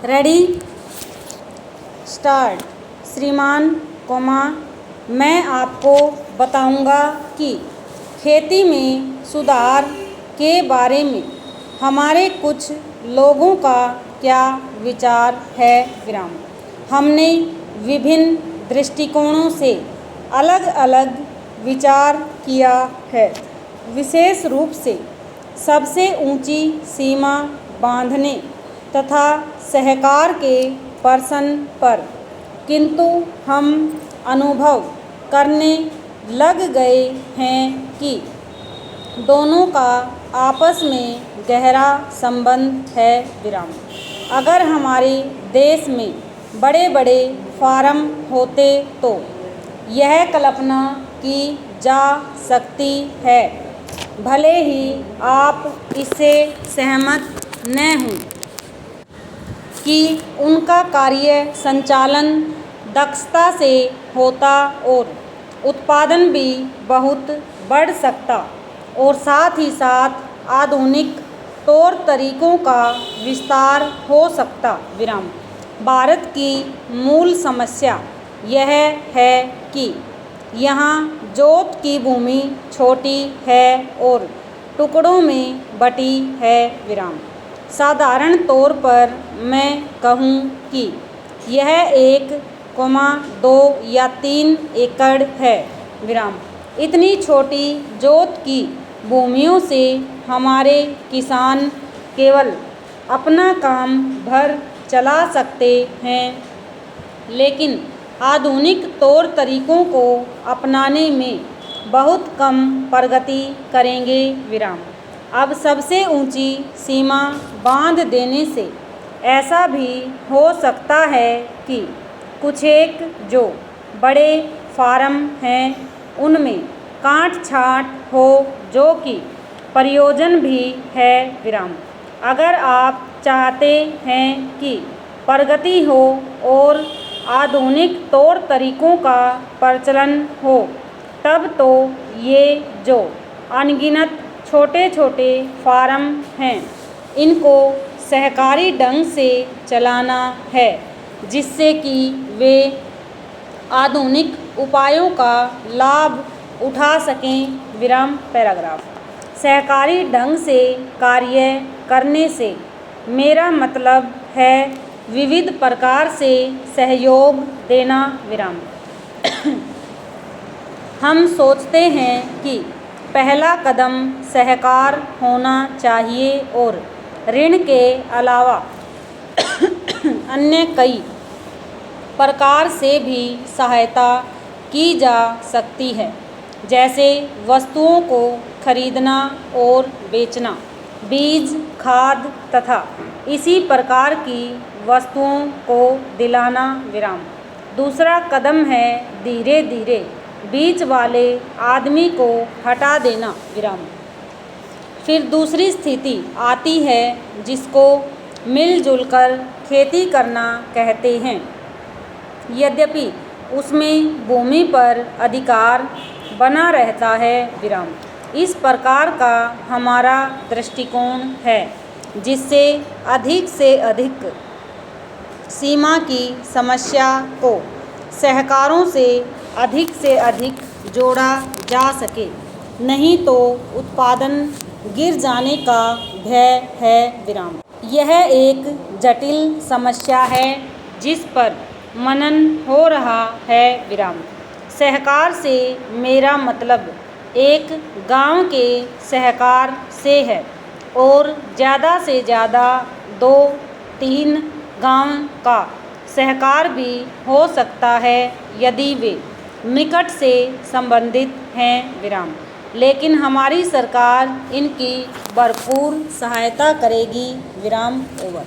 Ready start. श्रीमान coma, मैं आपको बताऊंगा कि खेती में सुधार के बारे में हमारे कुछ लोगों का क्या विचार है। विराम। हमने विभिन्न दृष्टिकोणों से अलग अलग विचार किया है, विशेष रूप से सबसे ऊंची सीमा बांधने तथा सहकार के प्रश्न पर, किंतु हम अनुभव करने लग गए हैं कि दोनों का आपस में गहरा संबंध है। विराम। अगर हमारे देश में बड़े बड़े फार्म होते तो यह कल्पना की जा सकती है, भले ही आप इससे सहमत न हों, कि उनका कार्य संचालन दक्षता से होता और उत्पादन भी बहुत बढ़ सकता और साथ ही साथ आधुनिक तौर तरीकों का विस्तार हो सकता। विराम। भारत की मूल समस्या यह है कि यहाँ जोत की भूमि छोटी है और टुकड़ों में बटी है। विराम। साधारण तौर पर मैं कहूँ कि यह 1,2 या 3 एकड़ है। विराम। इतनी छोटी जोत की भूमियों से हमारे किसान केवल अपना काम भर चला सकते हैं, लेकिन आधुनिक तौर तरीकों को अपनाने में बहुत कम प्रगति करेंगे। विराम। अब सबसे ऊंची सीमा बांध देने से ऐसा भी हो सकता है कि कुछ एक जो बड़े फार्म हैं उनमें काट छांट हो, जो कि प्रयोजन भी है। विराम। अगर आप चाहते हैं कि प्रगति हो और आधुनिक तौर तरीकों का प्रचलन हो, तब तो ये जो अनगिनत छोटे छोटे फार्म हैं, इनको सहकारी ढंग से चलाना है, जिससे कि वे आधुनिक उपायों का लाभ उठा सकें। विराम। पैराग्राफ। सहकारी ढंग से कार्य करने से मेरा मतलब है विविध प्रकार से सहयोग देना। विराम। हम सोचते हैं कि पहला कदम सहकार होना चाहिए और ऋण के अलावा अन्य कई प्रकार से भी सहायता की जा सकती है, जैसे वस्तुओं को खरीदना और बेचना, बीज, खाद तथा इसी प्रकार की वस्तुओं को दिलाना। विराम। दूसरा कदम है धीरे धीरे बीच वाले आदमी को हटा देना। विराम। फिर दूसरी स्थिति आती है जिसको मिलजुल कर खेती करना कहते हैं, यद्यपि उसमें भूमि पर अधिकार बना रहता है। विराम। इस प्रकार का हमारा दृष्टिकोण है, जिससे अधिक से अधिक सीमा की समस्या को सहकारों से अधिक जोड़ा जा सके, नहीं तो उत्पादन गिर जाने का भय है। विराम। यह एक जटिल समस्या है जिस पर मनन हो रहा है। विराम। सहकार से मेरा मतलब एक गांव के सहकार से है और ज़्यादा से ज़्यादा 2-3 गांव का सहकार भी हो सकता है यदि वे निकट से संबंधित हैं। विराम। लेकिन हमारी सरकार इनकी भरपूर सहायता करेगी। विराम। ओवर।